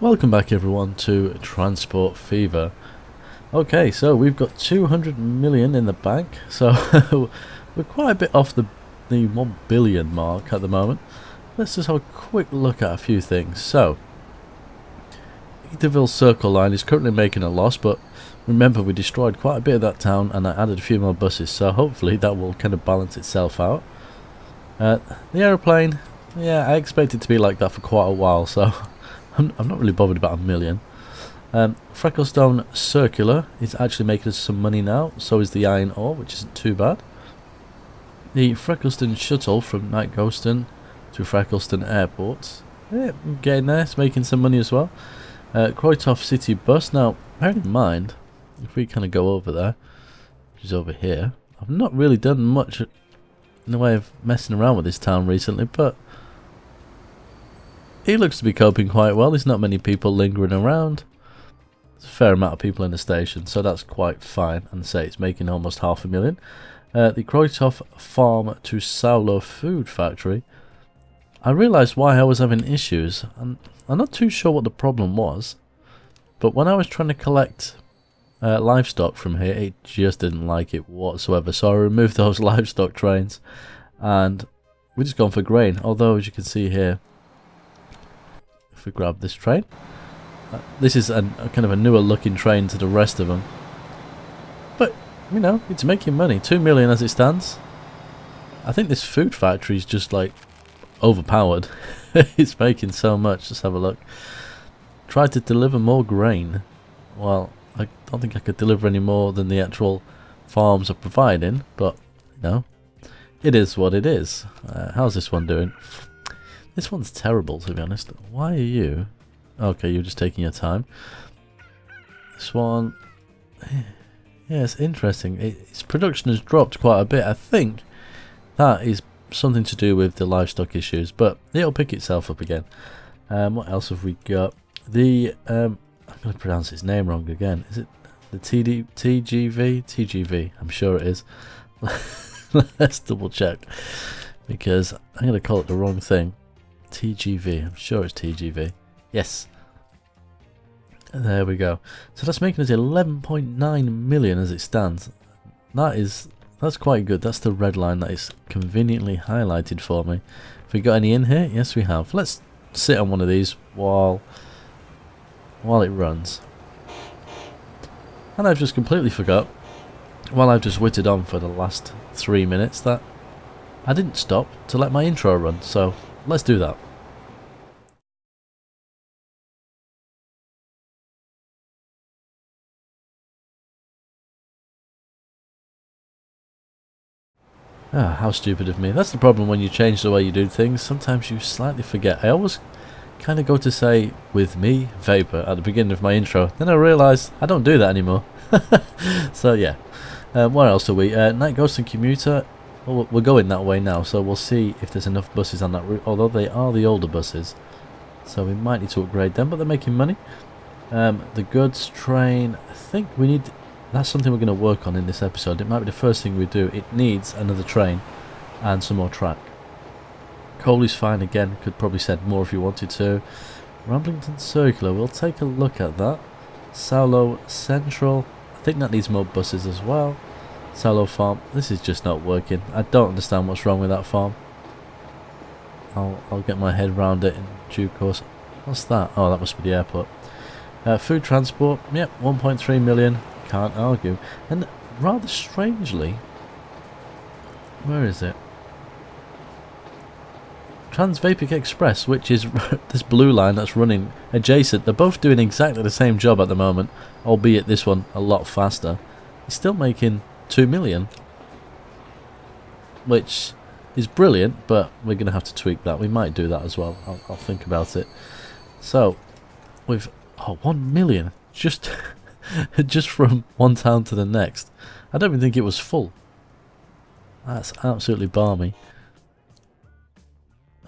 Welcome back everyone to Transport Fever. Okay, so we've got 200 million in the bank, so we're quite a bit off the 1 billion mark at the moment. Let's just have a quick look at a few things. So, Edaville Circle Line is currently making a loss, but remember we destroyed quite a bit of that town and I added a few more buses, so hopefully that will kind of balance itself out. The aeroplane, yeah, I expect it to be like that for quite a while, so I'm not really bothered about 1 million. Frecklestone Circular is actually making us some money now, so is the iron ore, which isn't too bad. The Frecklestone Shuttle from Nightghoston to Frecklestone Airport, yeah, getting there, it's making some money as well. Croytoff City Bus, now bear in mind, if we kind of go over there, which is over here, I've not really done much in the way of messing around with this town recently, but he looks to be coping quite well. There's not many people lingering around. There's a fair amount of people in the station, so that's quite fine. And say it's making almost 500,000. The Croytoff Farm to Saulo Food Factory. I realised why I was having issues, and I'm not too sure what the problem was. But when I was trying to collect livestock from here, it just didn't like it whatsoever. So I removed those livestock trains, and we're just gone for grain. Although, as you can see here, if we grab this train, this is a kind of a newer looking train to the rest of them, but you know, it's making money. 2 million as it stands. I think this food factory is just like overpowered. It's making so much. Let's have a look. Try to deliver more grain. Well, I don't think I could deliver any more than the actual farms are providing, but you know, it is what it is. How's this one doing? This one's terrible, to be honest. Why are you? Okay, you're just taking your time. This one, yeah, it's interesting. Its production has dropped quite a bit. I think that is something to do with the livestock issues, but it'll pick itself up again. What else have we got? The I'm going to pronounce its name wrong again. Is it the TGV? TGV, I'm sure it is. Let's double check, because I'm going to call it the wrong thing. TGV, I'm sure it's TGV. Yes. There we go. So that's making us 11.9 million as it stands. That's quite good. That's the red line that is conveniently highlighted for me. Have we got any in here? Yes, we have. Let's sit on one of these while it runs. And I've just completely forgot, while I've just witted on for the last 3 minutes, that I didn't stop to let my intro run, so let's do that. Ah, how stupid of me. That's the problem when you change the way you do things. Sometimes you slightly forget. I always kind of go to say, with me, Vapor, at the beginning of my intro. Then I realise I don't do that anymore. So yeah. Where else are we? Nightghoston Commuter. Well, we're going that way now, so we'll see if there's enough buses on that route. Although they are the older buses, so we might need to upgrade them, but they're making money. The goods train, I think we need... That's something we're going to work on in this episode. It might be the first thing we do. It needs another train and some more track. Coal is fine again. Could probably send more if you wanted to. Ramblington Circular, we'll take a look at that. Saulo Central, I think that needs more buses as well. Saulo Farm, this is just not working. I don't understand what's wrong with that farm. I'll get my head round it in due course. What's that? Oh, that must be the airport. Food transport, yep, 1.3 million. Can't argue. And rather strangely, where is it? Transvapic Express, which is this blue line that's running adjacent, they're both doing exactly the same job at the moment, albeit this one a lot faster. It's still making 2 million, which is brilliant, but we're going to have to tweak that. We might do that as well. I'll think about it. So, with 1 million, just just from one town to the next. I don't even think it was full. That's absolutely balmy.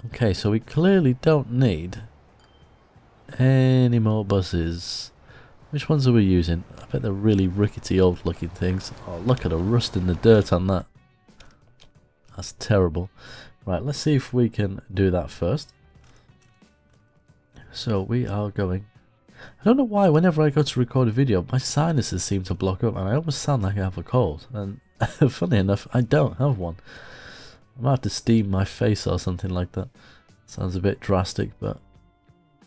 Okay, so we clearly don't need any more buses. Which ones are we using? I bet they're really rickety old looking things. Oh, look at the rust and the dirt on that. That's terrible. Right, let's see if we can do that first. So we are going I don't know why whenever I go to record a video, my sinuses seem to block up and I almost sound like I have a cold. And funny enough, I don't have one. I might have to steam my face or something like that. Sounds a bit drastic, but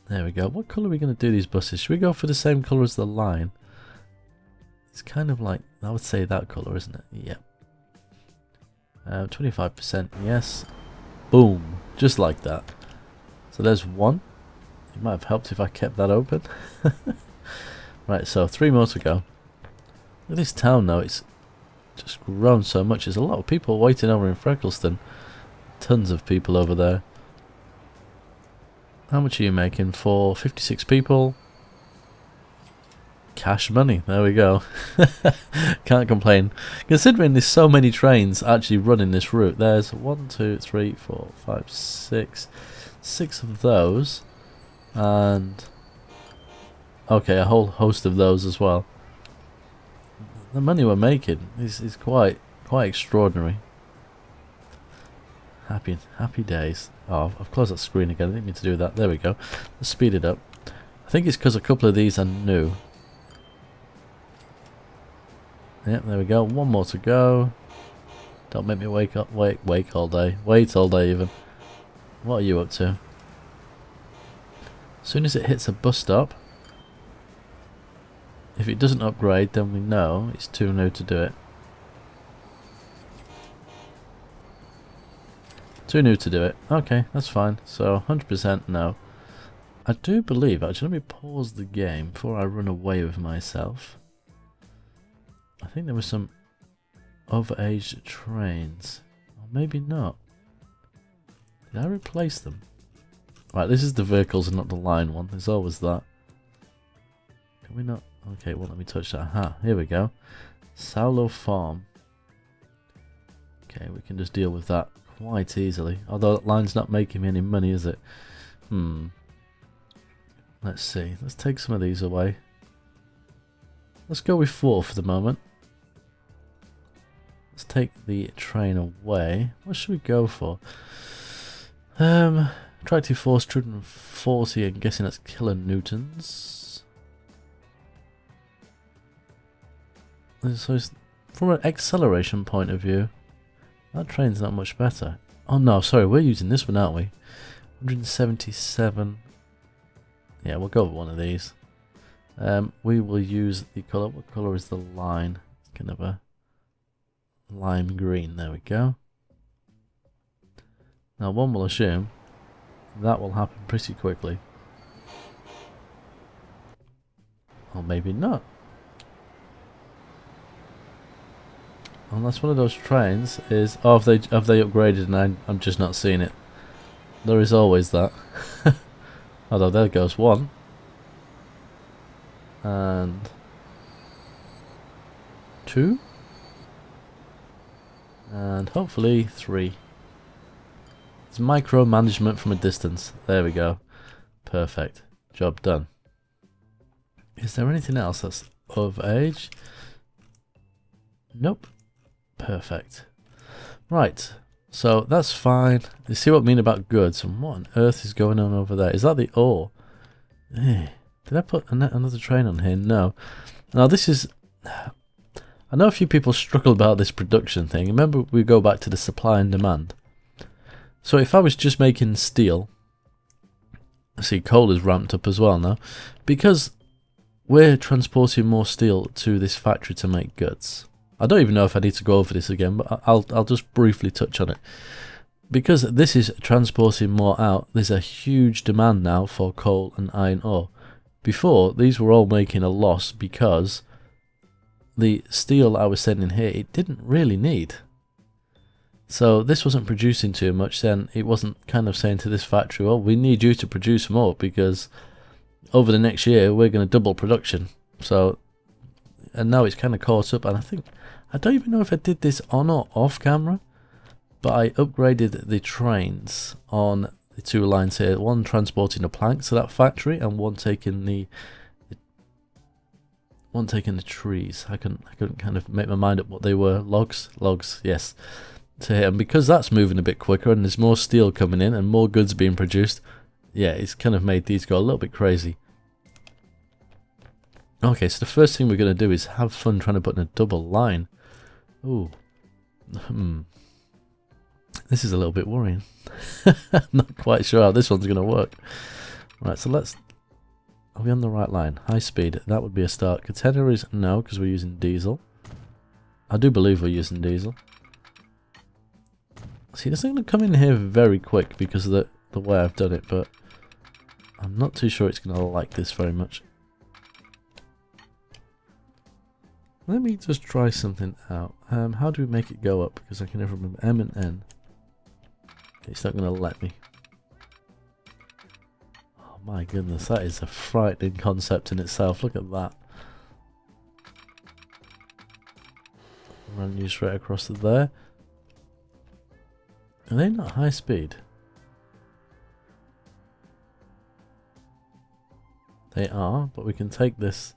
there we go. What colour are we going to do these buses? Should we go for the same colour as the line? It's kind of like, I would say that colour, isn't it? Yep. 25%, yes. Boom. Just like that. So there's one. It might have helped if I kept that open. Right, so 3 more to go. Look at this town now. It's just grown so much. There's a lot of people waiting over in Freckleston. Tons of people over there. How much are you making for 56 people? Cash money, there we go. Can't complain. Considering there's so many trains actually running this route. There's 1, 2, 3, 4, 5, 6. 6 of those. And okay, a whole host of those as well. The money we're making is quite extraordinary. Happy days. Oh, I've closed that screen again. I didn't mean to do that. There we go. Let's speed it up. I think it's because a couple of these are new. Yep, there we go. One more to go. Don't make me wake all day. Wait all day even. What are you up to? As soon as it hits a bus stop, if it doesn't upgrade, then we know it's too new to do it. Too new to do it. Okay, that's fine. So 100% no. I do believe, actually, let me pause the game before I run away with myself. I think there were some overaged trains. Or maybe not. Did I replace them? Right, this is the vehicles and not the line one. There's always that. Can we not? Okay, well, let me touch that. Aha, here we go. Saulo Farm. Okay, we can just deal with that quite easily. Although that line's not making me any money, is it? Let's see. Let's take some of these away. Let's go with 4 for the moment. Let's take the train away. What should we go for? Attractive force 240. I'm guessing that's kilonewtons. So from an acceleration point of view, that train's not much better. Oh no, sorry, we're using this one, aren't we? 177. Yeah, we'll go with one of these. We will use the colour. What colour is the line? It's kind of a lime green. There we go. Now one will assume that will happen pretty quickly. Or maybe not. Unless one of those trains is... Oh, have they upgraded and I'm just not seeing it. There is always that. Although there goes one. And 2. And hopefully 3. It's micromanagement from a distance. There we go. Perfect. Job done. Is there anything else that's of age? Nope. Perfect. Right. So that's fine. You see what I mean about goods. And what on earth is going on over there? Is that the ore? Did I put another train on here? No. Now this is... I know a few people struggle about this production thing. Remember, we go back to the supply and demand. So if I was just making steel... I see coal is ramped up as well now. Because we're transporting more steel to this factory to make goods. I don't even know if I need to go over this again, but I'll just briefly touch on it. Because this is transporting more out, there's a huge demand now for coal and iron ore. Before, these were all making a loss because the steel I was sending here, it didn't really need. So this wasn't producing too much, then it wasn't kind of saying to this factory, well, we need you to produce more because over the next year we're going to double production. So, and now it's kind of caught up, and I don't even know if I did this on or off camera, but I upgraded the trains on the 2 lines here. One transporting the planks to that factory, and one taking the trees. I couldn't kind of make my mind up what they were. Logs, yes. To here, and because that's moving a bit quicker, and there's more steel coming in and more goods being produced, yeah, it's kind of made these go a little bit crazy. Okay, so the first thing we're going to do is have fun trying to put in a double line. Ooh. This is a little bit worrying. I'm not quite sure how this one's going to work. Right, so let's... Are we on the right line? High speed, that would be a start. Catenaries, no, because we're using diesel. I do believe we're using diesel. See, this is going to come in here very quick because of the way I've done it, but I'm not too sure it's going to like this very much. Let me just try something out. How do we make it go up? Because I can never remember. M and N. It's not going to let me. Oh my goodness, that is a frightening concept in itself. Look at that. Run you straight across to there. Are they not high speed? They are, but we can take this.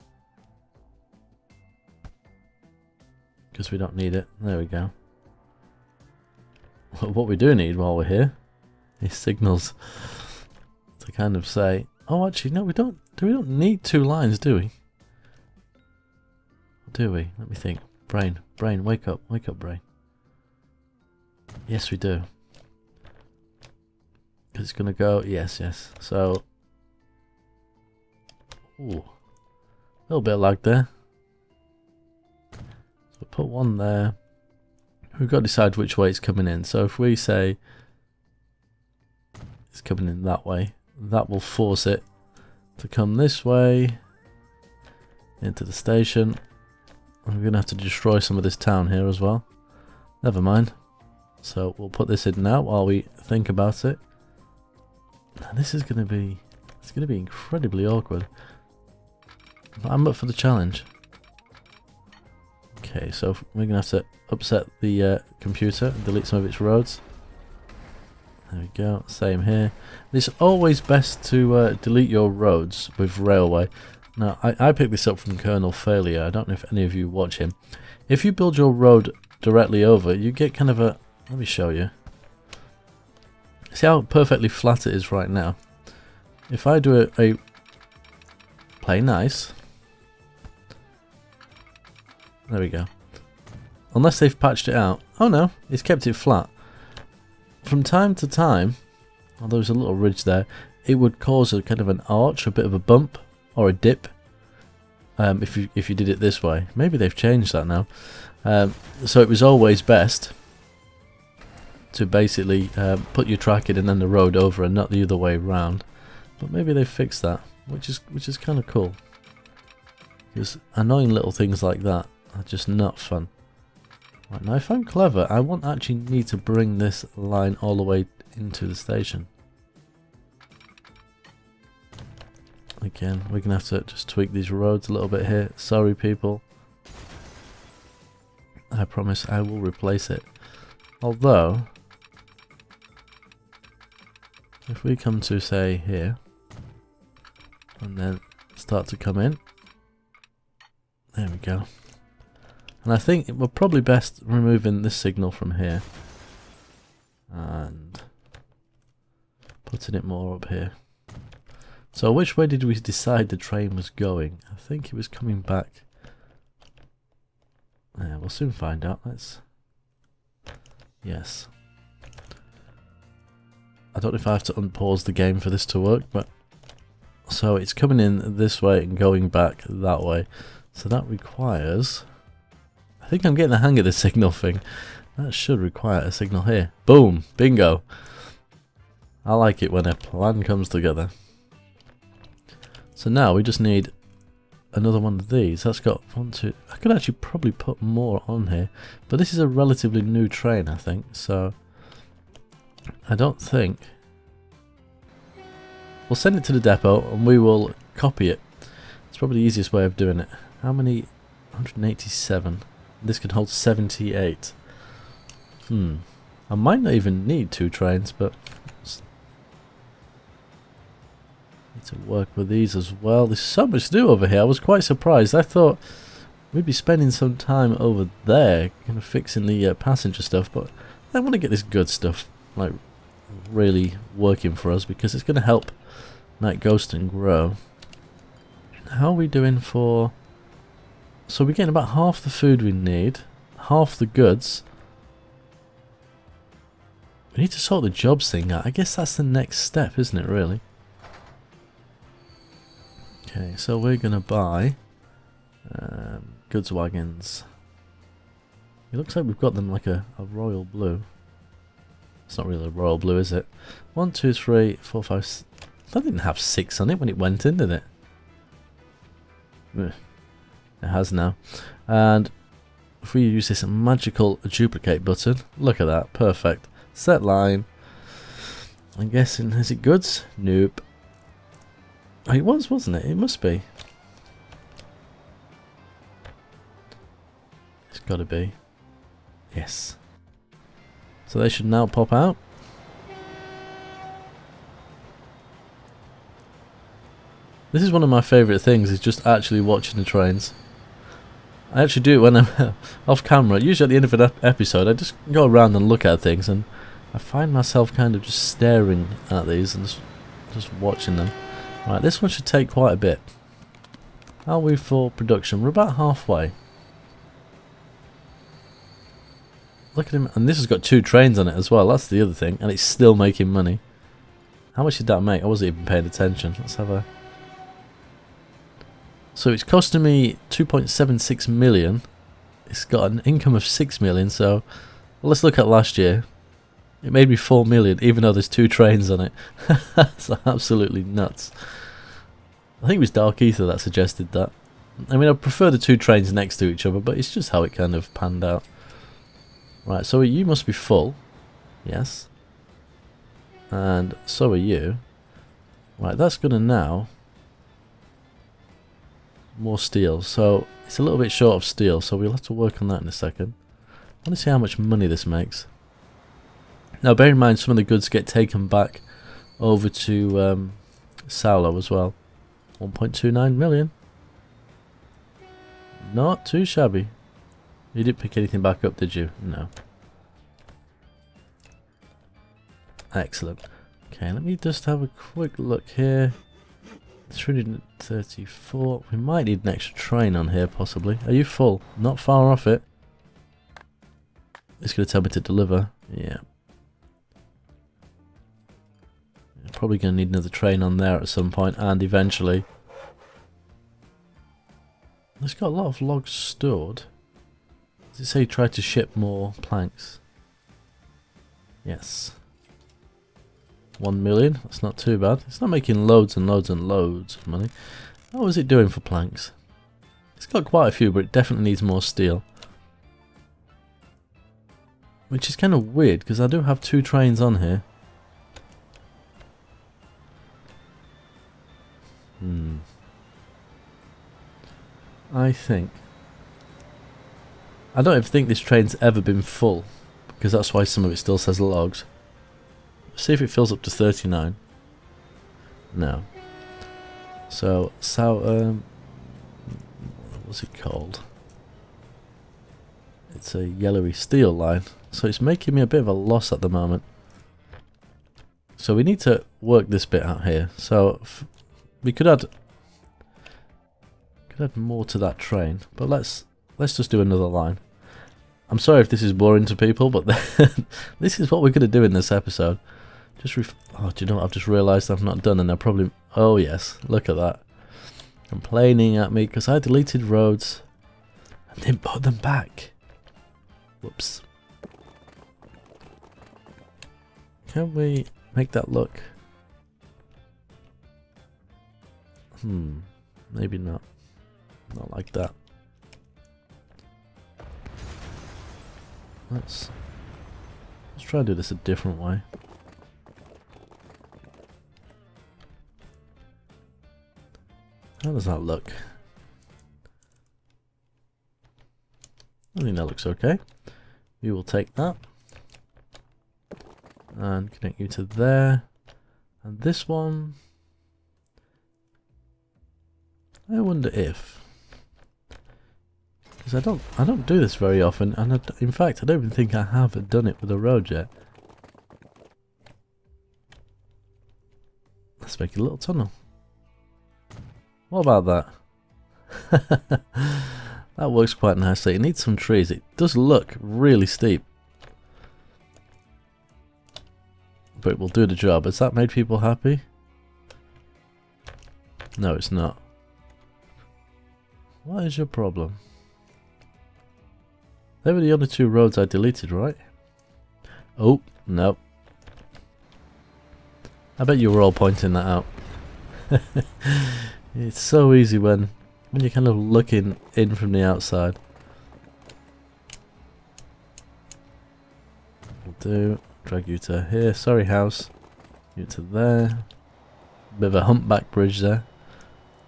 Because we don't need it. There we go. What we do need while we're here is signals to kind of say, oh, actually, no, we don't. We don't need 2 lines, do we? Do we? Let me think. Brain, wake up, brain. Yes, we do. Because it's gonna go. Yes. So, ooh, a little bit of lag there. So put one there. We've got to decide which way it's coming in. So if we say it's coming in that way, that will force it to come this way into the station. And we're going to have to destroy some of this town here as well. Never mind. So we'll put this in now while we think about it. And this is going to be, it's going to be incredibly awkward. But I'm up for the challenge. Okay, so we're going to have to upset the computer and delete some of its roads. There we go, same here. It's always best to delete your roads with railway. Now, I picked this up from Colonel Failure. I don't know if any of you watch him. If you build your road directly over, you get kind of a... Let me show you. See how perfectly flat it is right now? If I do a play nice... There we go. Unless they've patched it out. Oh no, it's kept it flat. From time to time, although there's a little ridge there, it would cause a kind of an arch, a bit of a bump, or a dip. If you did it this way. Maybe they've changed that now. So it was always best to basically put your track in and then the road over and not the other way round. But maybe they've fixed that, which is kind of cool. Because annoying little things like that are just not fun. Right, now if I'm clever, I won't actually need to bring this line all the way into the station. Again, we're going to have to just tweak these roads a little bit here. Sorry people. I promise I will replace it. Although, if we come to say here, and then start to come in. There we go. And I think we're probably best removing this signal from here. And putting it more up here. So which way did we decide the train was going? I think it was coming back. Yeah, we'll soon find out. Yes. I don't know if I have to unpause the game for this to work, but... So it's coming in this way and going back that way. So that requires... I think I'm getting the hang of the signal thing. That should require a signal here. Boom! Bingo! I like it when a plan comes together. So now we just need another one of these. That's got 1, 2... I could actually probably put more on here. But this is a relatively new train, I think. So I don't think... We'll send it to the depot and we will copy it. It's probably the easiest way of doing it. How many? 187. This can hold 78. I might not even need 2 trains, but need to work with these as well. There's so much to do over here. I was quite surprised. I thought we'd be spending some time over there, kind of fixing the passenger stuff, but I want to get this good stuff like really working for us because it's going to help Night Ghost and grow. How are we doing for So we're getting about half the food we need, half the goods. We need to sort the jobs thing out. I guess that's the next step, isn't it, really? Okay, so we're going to buy goods wagons. It looks like we've got them like a royal blue. It's not really a royal blue, is it? 1, 2, 3, 4, 5... That didn't have 6 on it when it went in, did it? Ugh. It has now. And if we use this magical duplicate button, look at that, perfect. Set line. I'm guessing, is it goods? Nope. Oh, it was, wasn't it? It must be. It's got to be. Yes. So they should now pop out. This is one of my favourite things, is just actually watching the trains. I actually do it when I'm off camera. Usually at the end of an episode, I just go around and look at things, and I find myself kind of just staring at these and just watching them. Right, this one should take quite a bit. How are we for production? We're about halfway. Look at him, and this has got 2 trains on it as well. That's the other thing, and it's still making money. How much did that make? I wasn't even paying attention. Let's have a... So it's costing me 2.76 million. It's got an income of 6 million, so well, let's look at last year. It made me 4 million, even though there's 2 trains on it. That's absolutely nuts. I think it was Dark Ether that suggested that. I mean, I prefer the 2 trains next to each other, but it's just how it kind of panned out. Right, so you must be full. Yes. And so are you. Right, that's going to now... More steel, so it's a little bit short of steel, so we'll have to work on that in a second. I want to see how much money this makes. Now bear in mind, some of the goods get taken back over to Saulo as well. 1.29 million. Not too shabby. You didn't pick anything back up, did you? No. Excellent. Okay, let me just have a quick look here. 334. We might need an extra train on here, possibly. Are you full? Not far off it. It's going to tell me to deliver. Yeah. Probably going to need another train on there at some point, and eventually. It's got a lot of logs stored. Does it say try to ship more planks? Yes. 1 million, that's not too bad. It's not making loads and loads and loads of money. What was it doing for planks? It's got quite a few, but it definitely needs more steel. Which is kind of weird, because I do have 2 trains on here. I don't even think this train's ever been full, because that's why some of it still says logs. See if it fills up to 39. No. So, what's it called? It's a yellowy steel line. So it's making me a bit of a loss at the moment. So we need to work this bit out here. So we could add more to that train, but let's just do another line. I'm sorry if this is boring to people, but this is what we're going to do in this episode. Oh, do you know what I've just realised I've not done, and they're probably... Oh yes, look at that. Complaining at me because I deleted roads and didn't put them back. Whoops. Can we make that look? Maybe not. Not like that. Let's try and do this a different way. How does that look? I think that looks okay. We will take that and connect you to there. And this one, I wonder if, because I don't do this very often, and in fact I don't even think I have done it with a road yet. Let's make a little tunnel. What about that? That works quite nicely. It needs some trees. It does look really steep. But it will do the job. Has that made people happy? No, it's not. What is your problem? They were the only two roads I deleted, right? Oh, no. I bet you were all pointing that out. It's so easy when you're kind of looking in from the outside. Will do. Drag you to here. Sorry, house. You to there. Bit of a humpback bridge there.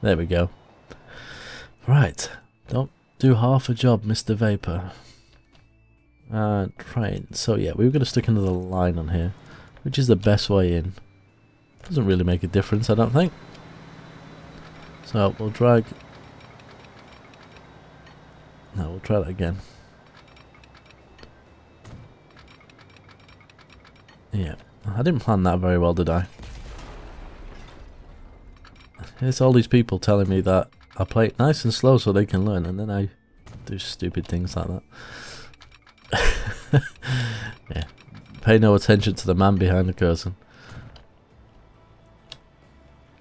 There we go. Right. Don't do half a job, Mr. Vapor. Train. So yeah, we were going to stick another line on here, which is the best way in. Doesn't really make a difference, I don't think. So we'll drag. No, we'll try that again. Yeah, I didn't plan that very well, did I? It's all these people telling me that I play it nice and slow so they can learn, and then I do stupid things like that. Yeah, pay no attention to the man behind the curtain.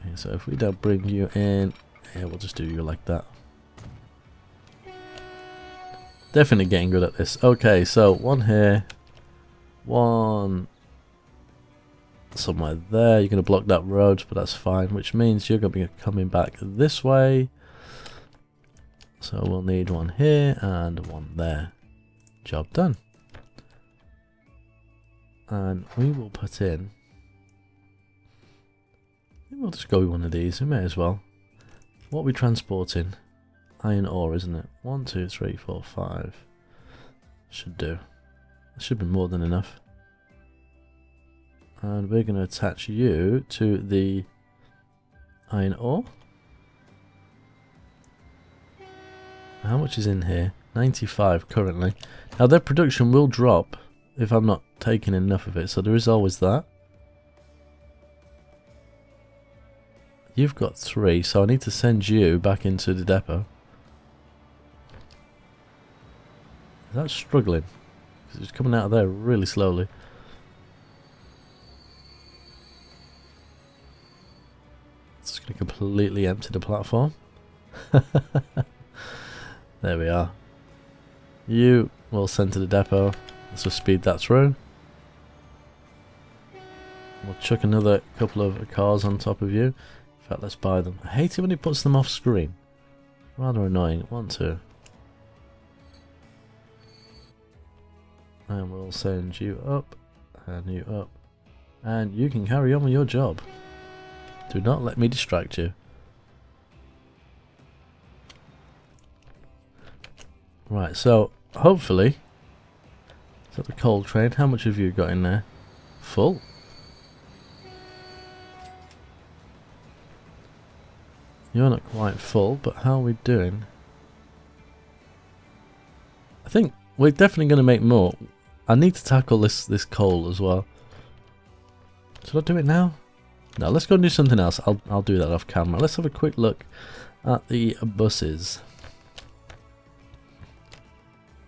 Okay, so if we don't bring you in, yeah, we'll just do you like that. Definitely getting good at this. Okay, so one here, one somewhere there. You're going to block that road, but that's fine, which means you're going to be coming back this way. So we'll need one here and one there. Job done. And we will put in, we'll just go with one of these, we may as well. What are we transporting? Iron ore, isn't it? 1, 2, 3, 4, 5. Should do. Should be more than enough. And we're going to attach you to the iron ore. How much is in here? 95 currently. Now their production will drop if I'm not taking enough of it, so there is always that. You've got 3, so I need to send you back into the depot. That's struggling, because it's coming out of there really slowly. It's just going to completely empty the platform. There we are. You will send to the depot. Let's just speed that through. We'll chuck another couple of cars on top of you. In fact, let's buy them. I hate it when it puts them off screen. Rather annoying. 1, 2. And we'll send you up, and you up. And you can carry on with your job. Do not let me distract you. Right, so hopefully, is that the coal train? How much have you got in there? Full? You're not quite full, but how are we doing? I think we're definitely going to make more. I need to tackle this coal as well. Should I do it now? No, let's go and do something else. I'll do that off camera. Let's have a quick look at the buses.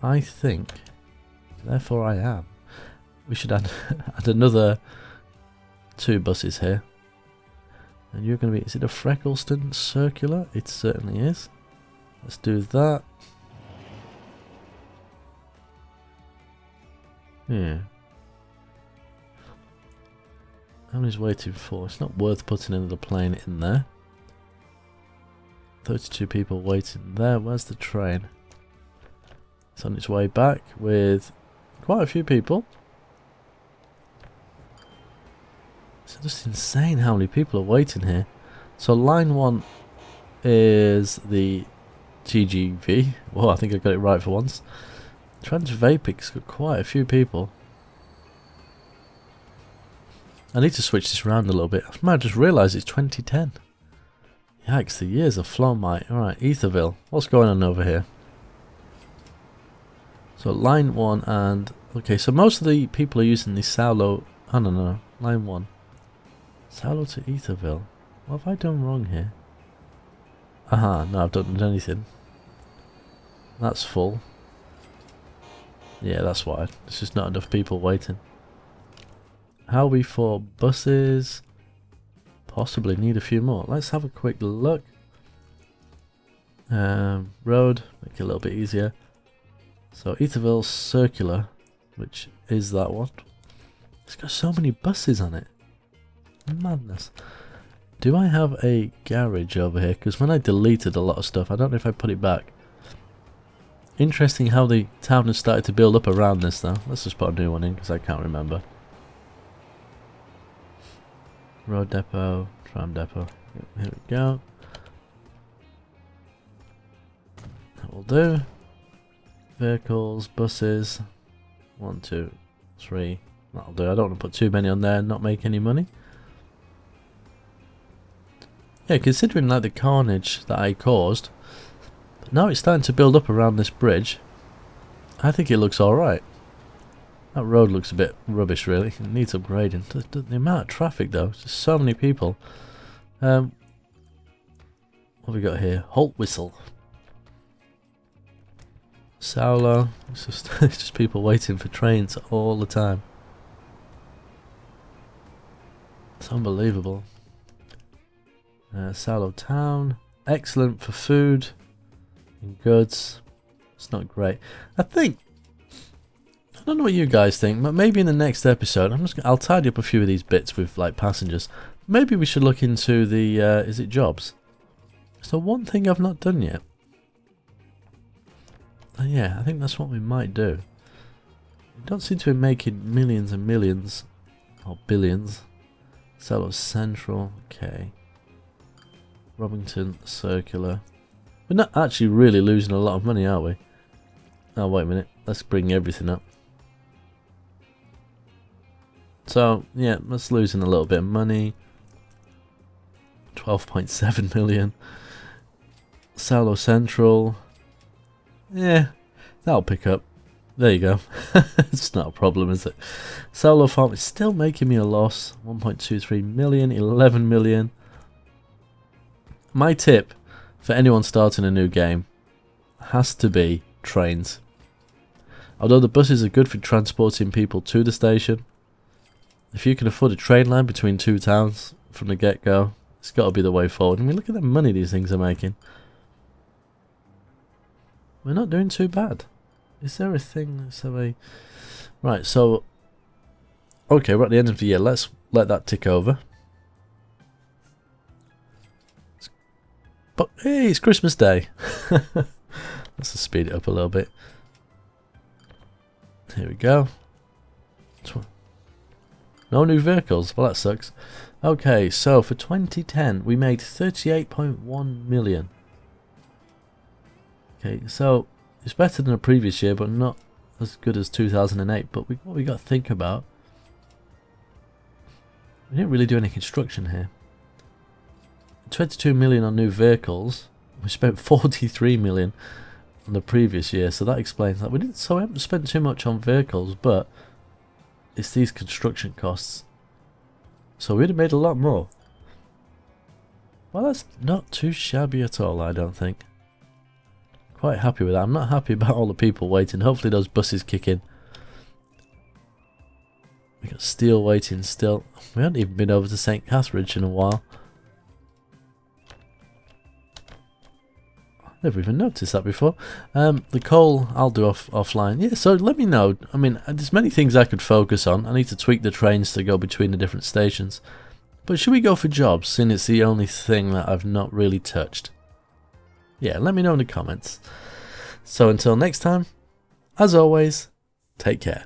I think, therefore I am. We should add another 2 buses here. And you're going to be, is it a Freckleston circular? It certainly is. Let's do that. Yeah. How many's waiting for? It's not worth putting another plane in there. 32 people waiting there. Where's the train? It's on its way back with quite a few people. It's just insane how many people are waiting here. So line 1 is the TGV. Whoa, I think I got it right for once. Transvapic's got quite a few people. I need to switch this around a little bit. I might have just realised it's 2010. Yikes, the years have flown by. Alright, Etherville. What's going on over here? So line 1 and... Okay, so most of the people are using the Saulo... Oh, no. Line 1. Saulo to Etherville. What have I done wrong here? Aha, no, I've done anything. That's full. Yeah, that's why. There's just not enough people waiting. How are we for buses? Possibly need a few more. Let's have a quick look. Road, make it a little bit easier. So Etherville Circular, which is that one. It's got so many buses on it. Madness. Do I have a garage over here? Because when I deleted a lot of stuff, I don't know if I put it back. Interesting how the town has started to build up around this though. Let's just put a new one in because I can't remember. Road depot, tram depot. Here we go. That will do. Vehicles, buses. 1, 2, 3. That'll do. I don't want to put too many on there and not make any money. Yeah, considering like the carnage that I caused, now it's starting to build up around this bridge. I think it looks alright. That road looks a bit rubbish really. It needs upgrading. The amount of traffic though, just so many people. What have we got here? Halt whistle. Saulo. It's just people waiting for trains all the time. It's unbelievable. Saulo town. Excellent for food and goods. It's not great. I don't know what you guys think, but maybe in the next episode I'll tidy up a few of these bits with like passengers. Maybe we should look into the is it jobs? So one thing I've not done yet. Yeah, I think that's what we might do. We don't seem to be making millions and millions or billions. Saulo Central, okay. Robington Circular. We're not actually really losing a lot of money, are we? Oh, wait a minute. Let's bring everything up. So, yeah, that's losing a little bit of money. 12.7 million. Saulo Central. Yeah, that'll pick up. There you go. It's not a problem, is it? Saulo Farm is still making me a loss. 1.23 million, 11 million. My tip for anyone starting a new game has to be trains. Although the buses are good for transporting people to the station, if you can afford a train line between two towns from the get-go, it's got to be the way forward. I mean, look at the money these things are making. We're not doing too bad. Is there a thing? Let's have a... Right, so... Okay, we're at the end of the year. Let's let that tick over. But hey, it's Christmas Day. Let's just speed it up a little bit. Here we go. No new vehicles. Well, that sucks. Okay, so for 2010, we made 38.1 million. Okay, so it's better than the previous year, but not as good as 2008. But what we got to think about, we didn't really do any construction here. 22 million on new vehicles. We spent 43 million on the previous year, so that explains that. We haven't spent too much on vehicles, but it's these construction costs. So we'd have made a lot more. Well, that's not too shabby at all, I don't think. Quite happy with that. I'm not happy about all the people waiting. Hopefully those buses kick in. We got steel waiting still. We haven't even been over to St. Catherine's in a while. Never even noticed that before. The coal I'll do offline. Yeah, so let me know. I mean, there's many things I could focus on. I need to tweak the trains to go between the different stations. But should we go for jobs, since it's the only thing that I've not really touched? Yeah, let me know in the comments. So until next time, as always, take care.